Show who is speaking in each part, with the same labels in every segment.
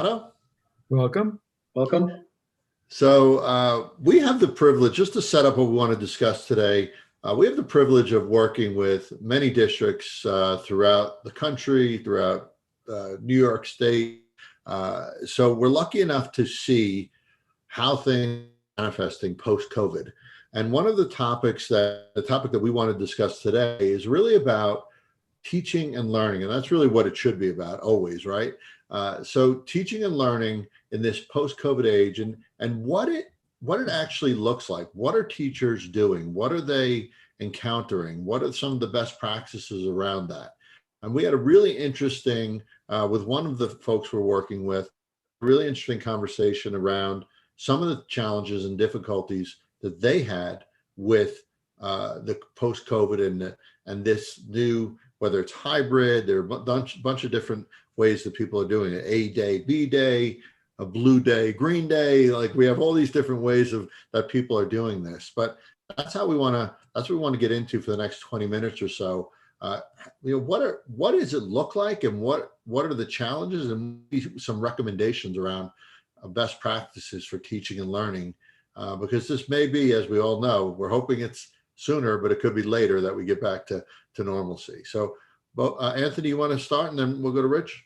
Speaker 1: Hello.
Speaker 2: Welcome.
Speaker 3: Welcome.
Speaker 1: So we have the privilege, just to set up what we want to discuss today, we have the privilege of working with many districts throughout the country, throughout New York State. So we're lucky enough to see how things are manifesting post-COVID. And one of the topic that we want to discuss today is really about teaching and learning. And that's really what it should be about always, right? So teaching and learning in this post-COVID age and what it actually looks like. What are teachers doing? What are they encountering? What are some of the best practices around that? And we had a really interesting, with one of the folks we're working with, really interesting conversation around some of the challenges and difficulties that they had with the post-COVID and this new, whether it's hybrid, there are a bunch of different ways that people are doing it. A day, B day, a blue day, green day. Like we have all these different ways that people are doing this. But that's what we want to get into for the next 20 minutes or so. What does it look like, and what are the challenges, and some recommendations around best practices for teaching and learning, because this may be, as we all know, we're hoping it's sooner, but it could be later that we get back to normalcy. So, Anthony, you want to start, and then we'll go to Rich?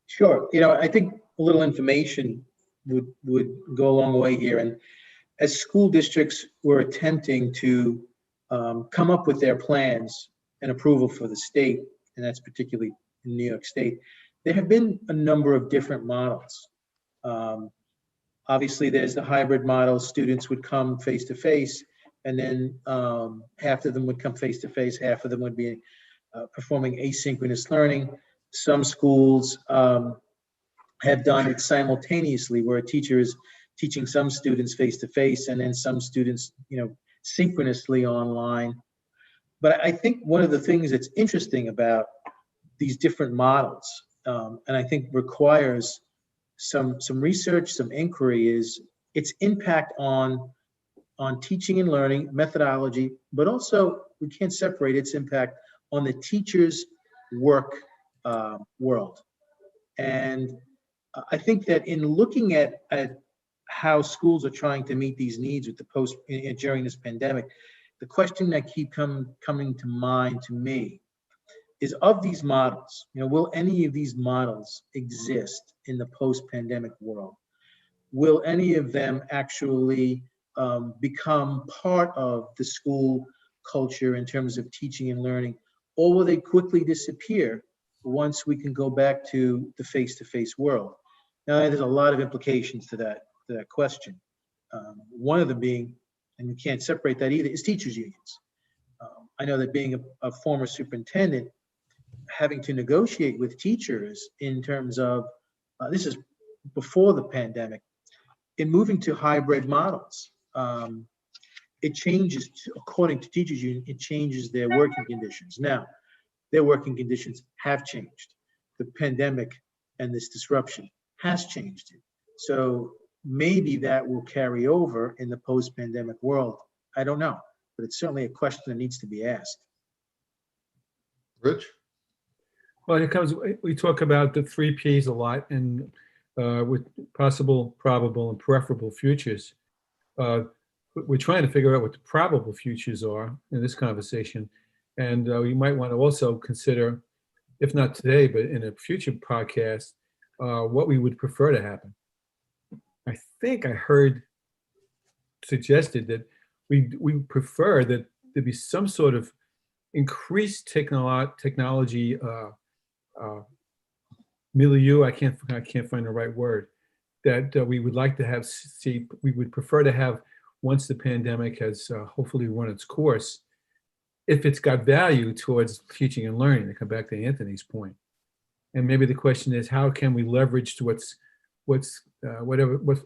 Speaker 3: Sure. I think a little information would go a long way here. And as school districts were attempting to come up with their plans and approval for the state, and that's particularly in New York State, there have been a number of different models. Obviously, there's the hybrid model. Students would come face-to-face, and then half of them would come face-to-face, half of them would be performing asynchronous learning. Some schools have done it simultaneously, where a teacher is teaching some students face-to-face and then some students, synchronously online. But I think one of the things that's interesting about these different models, and I think requires some research, some inquiry, is its impact on teaching and learning methodology, but also we can't separate its impact on the teacher's work world. And I think that in looking at how schools are trying to meet these needs with the during this pandemic, the question that keep coming to mind to me is, of these models, will any of these models exist in the post-pandemic world? Will any of them actually become part of the school culture in terms of teaching and learning, or will they quickly disappear once we can go back to the face-to-face world? Now, there's a lot of implications to that question. One of them being, and you can't separate that either, is teachers' unions. I know that being a former superintendent, having to negotiate with teachers in terms of, this is before the pandemic, in moving to hybrid models, it changes, according to teachers' union, it changes their working conditions. Now, their working conditions have changed. The pandemic and this disruption has changed it. So maybe that will carry over in the post-pandemic world. I don't know, but it's certainly a question that needs to be asked.
Speaker 1: Rich?
Speaker 2: Well, we talk about the 3 Ps a lot, and with possible, probable, and preferable futures. We're trying to figure out what the probable futures are in this conversation. And we might want to also consider, if not today, but in a future podcast, what we would prefer to happen. I think I heard suggested that we prefer that there be some sort of increased technology milieu. I can't find the right word, that we would like to see. We would prefer to have, once the pandemic has hopefully run its course, if it's got value towards teaching and learning, to come back to Anthony's point. And maybe the question is, how can we leverage to what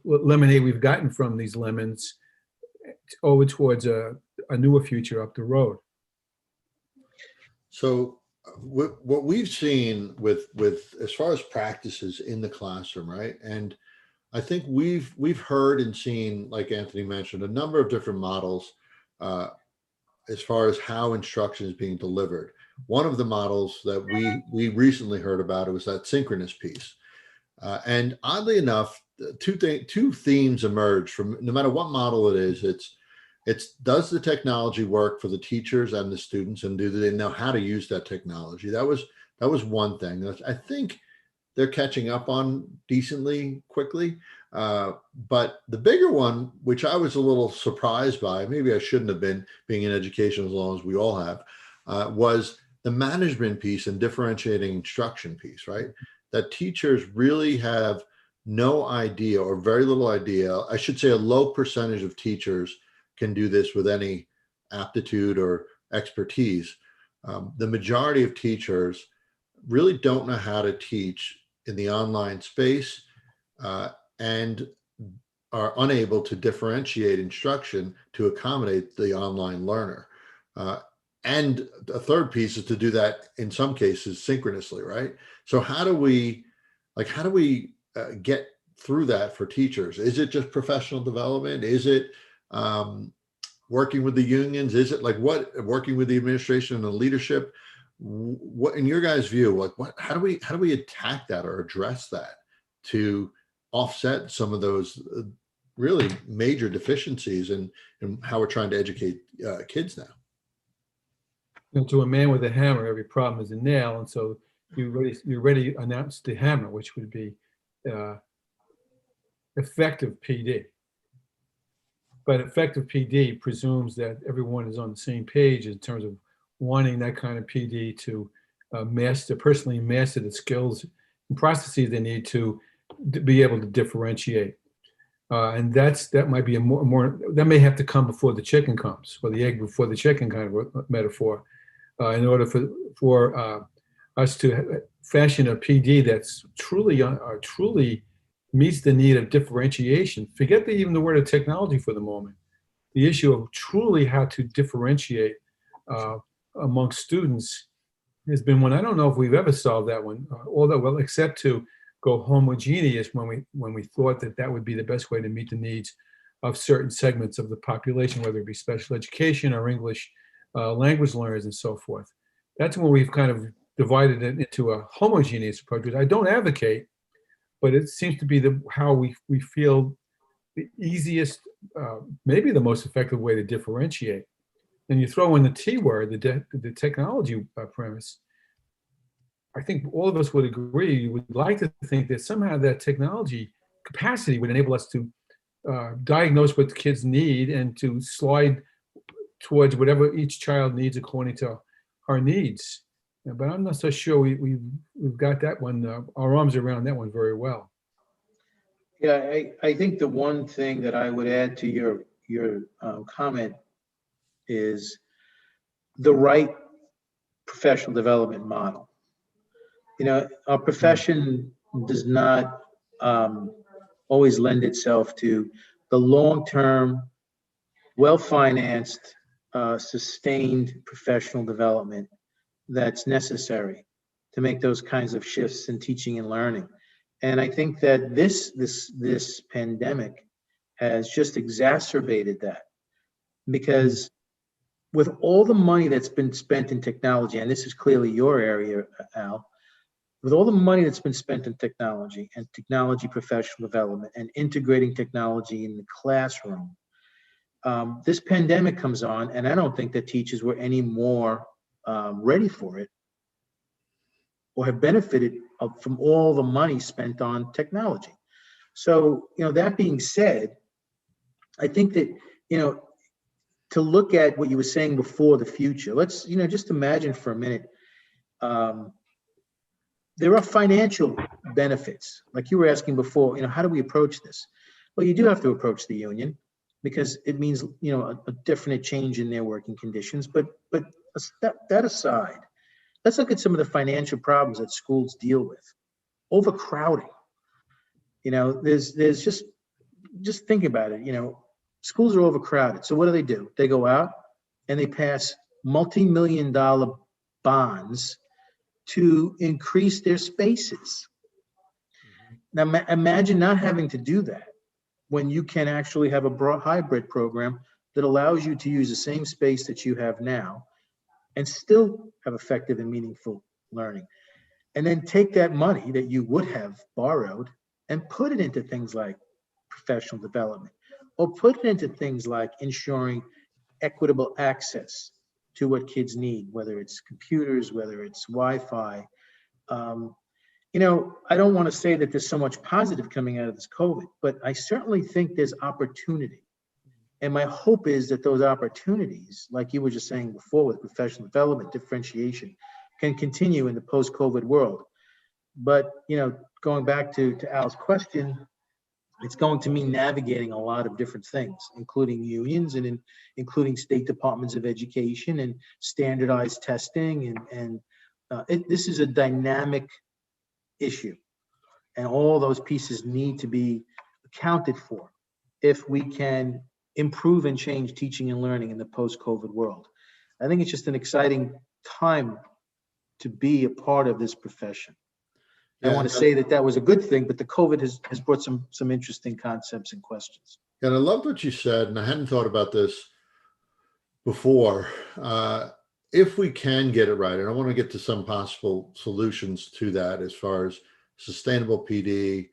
Speaker 2: lemonade we've gotten from these lemons over towards a newer future up the road?
Speaker 1: So what we've seen with as far as practices in the classroom, right? And I think we've heard and seen, like Anthony mentioned, a number of different models as far as how instruction is being delivered. One of the models that we recently heard about, it was that synchronous piece. And oddly enough, two themes emerge from no matter what model it is. It's does the technology work for the teachers and the students, and do they know how to use that technology? That was one thing that I think they're catching up on decently quickly. But the bigger one, which I was a little surprised by, maybe I shouldn't have been, being in education as long as we all have, was the management piece and differentiating instruction piece, right? That teachers really have no idea, or very little idea. I should say a low percentage of teachers can do this with any aptitude or expertise. The majority of teachers really don't know how to teach in the online space, and are unable to differentiate instruction to accommodate the online learner. And a third piece is to do that in some cases synchronously, right? So how do we get through that for teachers? Is it just professional development? Is it working with the unions? Is it working with the administration and the leadership? What, in your guys' view, how do we attack that or address that to offset some of those really major deficiencies in how we're trying to educate kids now?
Speaker 2: To a man with a hammer, every problem is a nail, and so you already announced the hammer, which would be effective PD. But effective PD presumes that everyone is on the same page in terms of wanting that kind of PD to personally master the skills and processes they need to be able to differentiate. And that might be that may have to come before the chicken comes, or the egg before the chicken kind of metaphor, in order for us to fashion a PD that's truly meets the need of differentiation. Forget even the word of technology for the moment. The issue of truly how to differentiate among students has been one. I don't know if we've ever solved that one, except to go homogeneous when we thought that would be the best way to meet the needs of certain segments of the population, whether it be special education or English language learners and so forth. That's when we've kind of divided it into a homogeneous approach, which I don't advocate, but it seems to be how we feel the easiest, maybe the most effective way to differentiate. And you throw in the T word, the technology premise. I think all of us would agree, would like to think that somehow that technology capacity would enable us to diagnose what the kids need and to slide towards whatever each child needs according to our needs. But I'm not so sure we've got that one, our arms around that one very well.
Speaker 3: Yeah, I think the one thing that I would add to your comment is the right professional development model. Our profession does not always lend itself to the long-term, well-financed, sustained professional development that's necessary to make those kinds of shifts in teaching and learning. And I think that this pandemic has just exacerbated that, because with all the money that's been spent in technology, and this is clearly your area, Al, with all the money that's been spent in technology and technology professional development and integrating technology in the classroom, this pandemic comes on, and I don't think that teachers were any more ready for it or have benefited from all the money spent on technology. So, that being said, I think that, to look at what you were saying before, the future, let's, just imagine for a minute, there are financial benefits. Like you were asking before, how do we approach this? Well, you do have to approach the union, because it means, a definite change in their working conditions. But that aside, let's look at some of the financial problems that schools deal with. Overcrowding. There's just think about it. Schools are overcrowded. So what do? They go out and they pass multi-million-dollar bonds to increase their spaces. Now, imagine not having to do that when you can actually have a broad hybrid program that allows you to use the same space that you have now and still have effective and meaningful learning. and then take that money that you would have borrowed and put it into things like professional development, or put it into things like ensuring equitable access to what kids need, whether it's computers, whether it's Wi-Fi. Um, I don't want to say that there's so much positive coming out of this COVID, but I certainly think there's opportunity. And my hope is that those opportunities, like you were just saying before with professional development, differentiation, can continue in the post-COVID world. But, going back to Al's question, it's going to mean navigating a lot of different things, including unions and including state departments of education and standardized testing. This is a dynamic issue, and all those pieces need to be accounted for if we can improve and change teaching and learning in the post-COVID world. I think it's just an exciting time to be a part of this profession. I want to say that was a good thing, but the COVID has brought some interesting concepts and questions.
Speaker 1: And I love what you said, and I hadn't thought about this before. If we can get it right, and I want to get to some possible solutions to that as far as sustainable PD,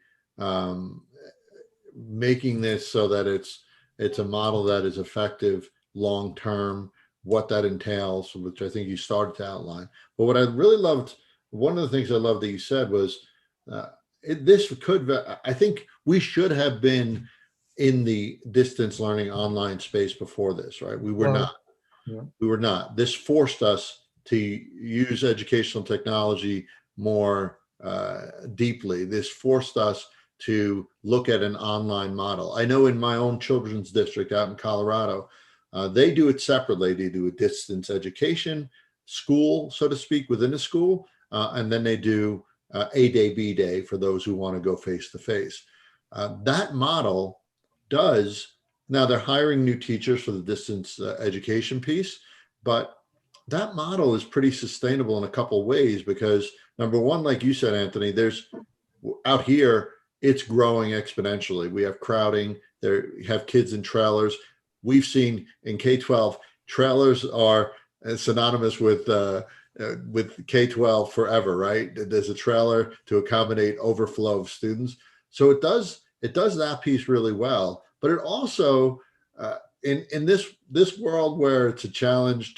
Speaker 1: making this so that it's a model that is effective long-term, what that entails, which I think you started to outline. But what I really loved, one of the things I loved that you said was, I think we should have been in the distance learning online space before this, right? We were not.
Speaker 2: Yeah.
Speaker 1: We were not. This forced us to use educational technology more deeply. This forced us to look at an online model. I know in my own children's district out in Colorado, they do it separately. They do a distance education school, so to speak, within a school, and then they do A day, B day for those who want to go face to face. That model does. Now they're hiring new teachers for the distance education piece, but that model is pretty sustainable in a couple of ways because number one, like you said, Anthony, there's out here, it's growing exponentially. We have crowding, you have kids in trailers. We've seen in K-12, trailers are synonymous with K-12 forever, right? There's a trailer to accommodate overflow of students. So it does that piece really well. But it also, in this world where it's a challenge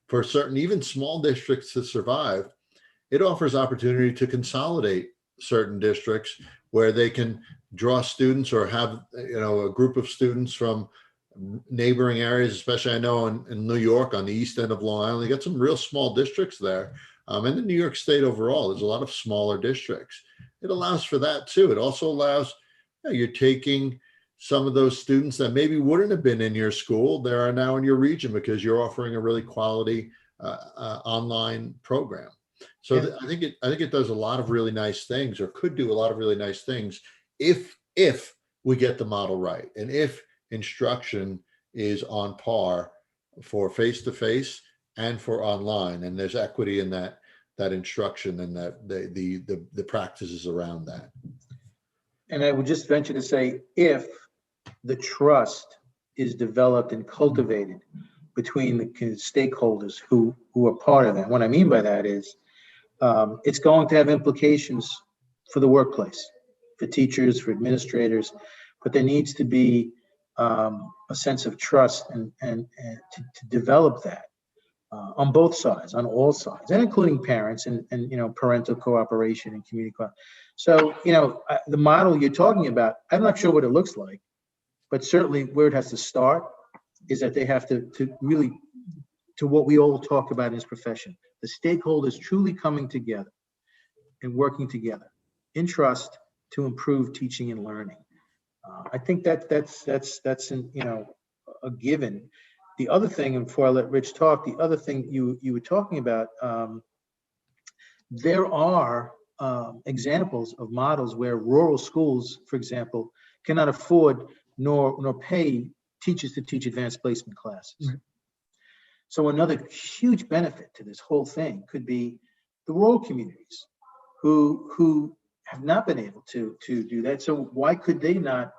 Speaker 1: for certain, even small districts to survive, it offers opportunity to consolidate certain districts where they can draw students or have a group of students from neighboring areas, especially I know in New York on the east end of Long Island, you got some real small districts there. And in New York State overall, there's a lot of smaller districts. It allows for that too. It also allows, you're taking some of those students that maybe wouldn't have been in your school, they are now in your region because you're offering a really quality online program. So
Speaker 3: Yeah.
Speaker 1: I think it does a lot of really nice things, or could do a lot of really nice things if we get the model right, and if instruction is on par for face-to-face and for online, and there's equity in that instruction and that the practices around that.
Speaker 3: And I would just venture to say, if the trust is developed and cultivated between the stakeholders who are part of that. What I mean by that is it's going to have implications for the workplace, for teachers, for administrators, but there needs to be a sense of trust and to develop that on both sides, on all sides, and including parents and parental cooperation and community So the model you're talking about, I'm not sure what it looks like, but certainly where it has to start is that they have to really, to what we all talk about in this profession, the stakeholders truly coming together and working together in trust to improve teaching and learning. I think that's a given. The other thing, and before I let Rich talk, the other thing you were talking about, there are examples of models where rural schools, for example, cannot afford nor pay teachers to teach advanced placement classes. Right. So another huge benefit to this whole thing could be the rural communities who have not been able to do that. So why could they not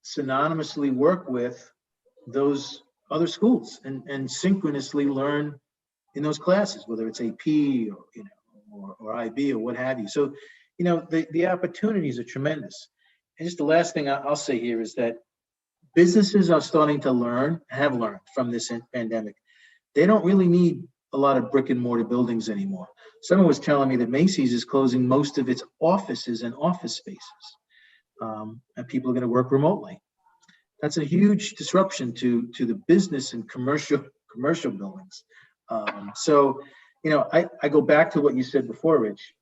Speaker 3: synonymously work with those other schools and synchronously learn in those classes, whether it's AP or or IB or what have you. So, the opportunities are tremendous. And just the last thing I'll say here is that businesses are starting to have learned from this pandemic. They don't really need a lot of brick and mortar buildings anymore. Someone was telling me that Macy's is closing most of its offices and office spaces, and people are going to work remotely. That's a huge disruption to the business and commercial buildings. So, I go back to what you said before, Rich.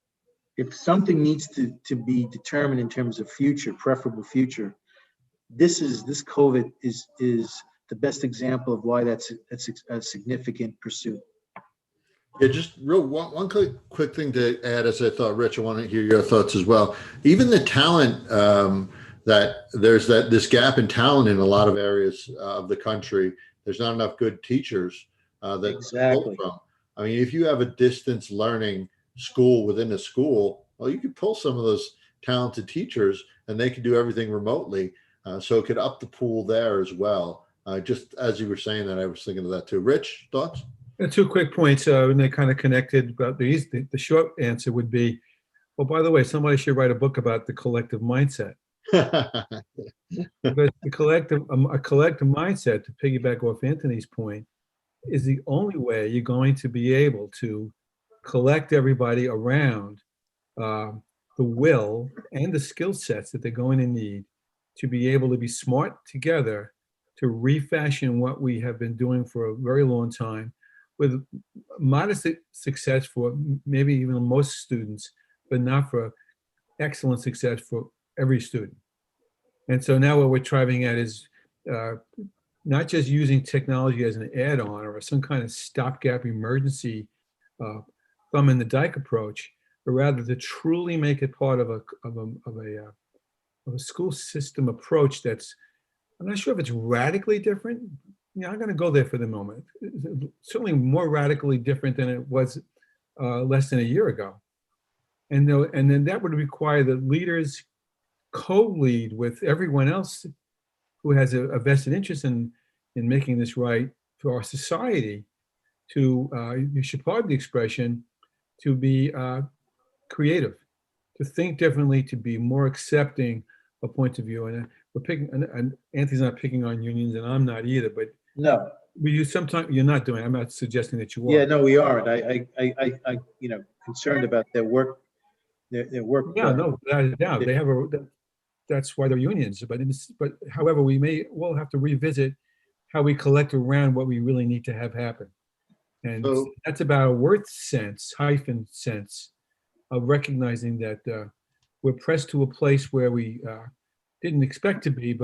Speaker 3: If something needs to be determined in terms of preferable future, this COVID is the best example of why that's a significant pursuit.
Speaker 1: Yeah, just one quick thing to add, as I thought, Rich, I want to hear your thoughts as well. Even the talent, that there's this gap in talent in a lot of areas of the country. There's not enough good teachers that
Speaker 3: Exactly.
Speaker 1: pull from. I mean, if you have a distance learning school within a school, well, you could pull some of those talented teachers and they could do everything remotely. So it could up the pool there as well. Just as you were saying that, I was thinking of that too. Rich, thoughts?
Speaker 2: Two quick points, and they kind of connected. But the short answer would be, well, by the way, somebody should write a book about the collective mindset. Because a collective mindset, to piggyback off Anthony's point, is the only way you're going to be able to collect everybody around the will and the skill sets that they're going to need to be able to be smart together to refashion what we have been doing for a very long time with modest success for maybe even most students, but not for excellent success for every student. And so now what we're driving at is not just using technology as an add-on or some kind of stopgap emergency thumb in the dike approach, but rather to truly make it part of a school system approach that's, I'm not sure if it's radically different. I'm going to go there for the moment. It's certainly more radically different than it was less than a year ago. And then that would require that leaders co-lead with everyone else who has a vested interest in making this right for our society to, you should pardon the expression, to be creative, to think differently, to be more accepting of points of view. And we're picking, and Anthony's not picking on unions, and I'm not either, but
Speaker 3: No.
Speaker 2: sometimes you're not doing. I'm not suggesting that you are.
Speaker 3: Yeah, no, we aren't. I concerned about their work. Their work.
Speaker 2: Yeah, no, they have that's why they're unions. But however, we'll have to revisit how we collect around what we really need to have happen. And
Speaker 1: So-
Speaker 2: that's about a worth sense of recognizing that we're pressed to a place where we didn't expect to be,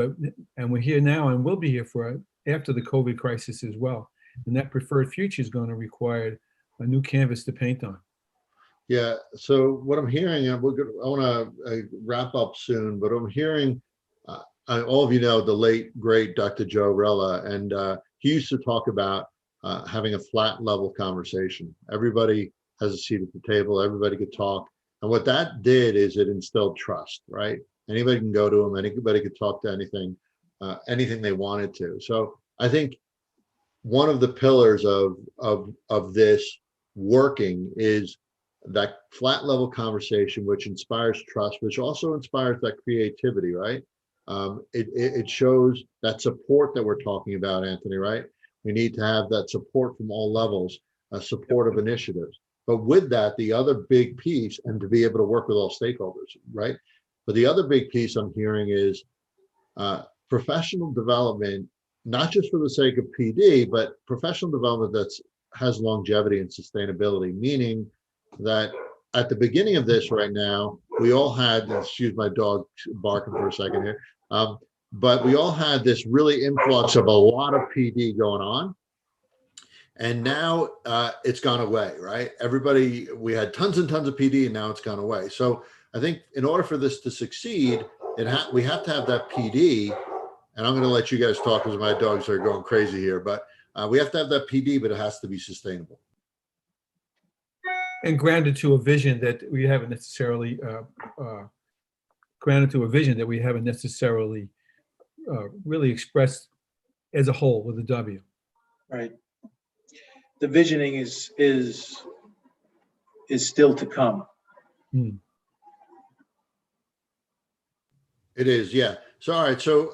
Speaker 2: and we're here now and we'll be here for after the COVID crisis as well. And that preferred future is going to require a new canvas to paint on.
Speaker 1: Yeah. So what I'm hearing, and I want to wrap up soon, but I'm hearing, all of you know the late great Dr. Joe Rella, and he used to talk about having a flat level conversation. Everybody has a seat at the table. Everybody could talk, and what that did is it instilled trust. Right? Anybody can go to him. Anybody could talk to anything they wanted to. So I think one of the pillars of this working is that flat level conversation, which inspires trust, which also inspires that creativity, right? It shows that support that we're talking about, Anthony, right? We need to have that support from all levels, supportive initiatives. But with that, the other big piece, and to be able to work with all stakeholders, right? But the other big piece I'm hearing is professional development, not just for the sake of PD, but professional development that has longevity and sustainability, meaning that at the beginning of this right now, we all had, excuse my dog barking for a second here, but we all had this really influx of a lot of PD going on. And now it's gone away, right? We had tons and tons of PD and now it's gone away. So I think in order for this to succeed, we have to have that PD, and I'm going to let you guys talk because my dogs are going crazy here, but we have to have that PD, but it has to be sustainable.
Speaker 2: And grounded to a vision that we haven't necessarily really expressed as a whole with a W.
Speaker 3: Right. The visioning is is still to come.
Speaker 2: Hmm.
Speaker 1: It is, yeah. So, all right. So,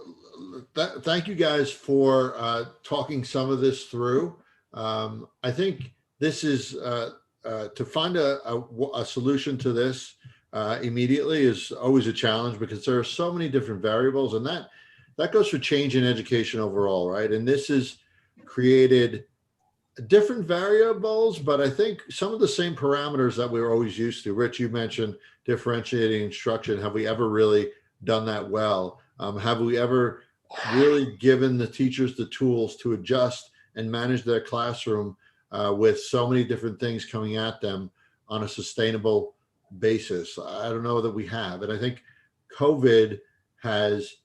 Speaker 1: thank you guys for talking some of this through. I think this is to find a solution to this immediately is always a challenge because there are so many different variables, and that goes for change in education overall, right? And this has created different variables, but I think some of the same parameters that we were always used to. Rich, you mentioned differentiating instruction. Have we ever really done that well? Have we ever really given the teachers the tools to adjust and manage their classroom with so many different things coming at them on a sustainable basis? I don't know that we have. And I think COVID has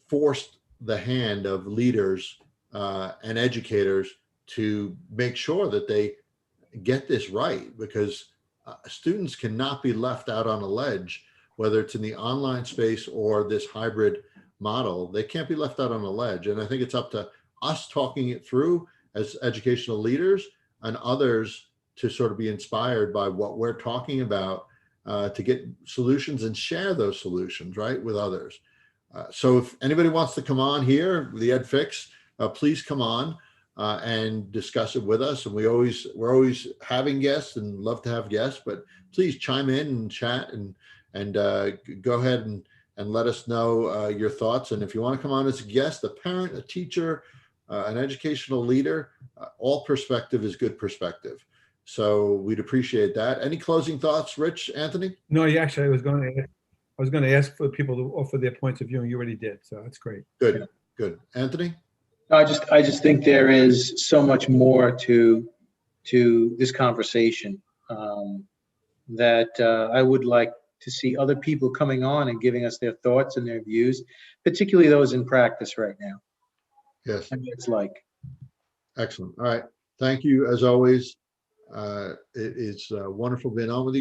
Speaker 1: forced the hand of leaders and educators to make sure that they get this right, because students cannot be left out on a ledge, whether it's in the online space or this hybrid model. They can't be left out on a ledge. And I think it's up to us talking it through as educational leaders and others to sort of be inspired by what we're talking about to get solutions and share those solutions, right, with others. So if anybody wants to come on here, the Ed Fix, please come on and discuss it with us. And we're always having guests and love to have guests, but please chime in and chat and go ahead and let us know your thoughts. And if you want to come on as a guest, a parent, a teacher, an educational leader, all perspective is good perspective. So we'd appreciate that. Any closing thoughts, Rich, Anthony?
Speaker 2: No, actually, I was going to ask for people to offer their points of view, and you already did. So that's great.
Speaker 1: Good. Anthony?
Speaker 3: I just think there is so much more to this conversation that I would like to see other people coming on and giving us their thoughts and their views, particularly those in practice right now.
Speaker 1: Yes.
Speaker 3: And it's like.
Speaker 1: Excellent. All right. Thank you as always. It's wonderful being on with you guys.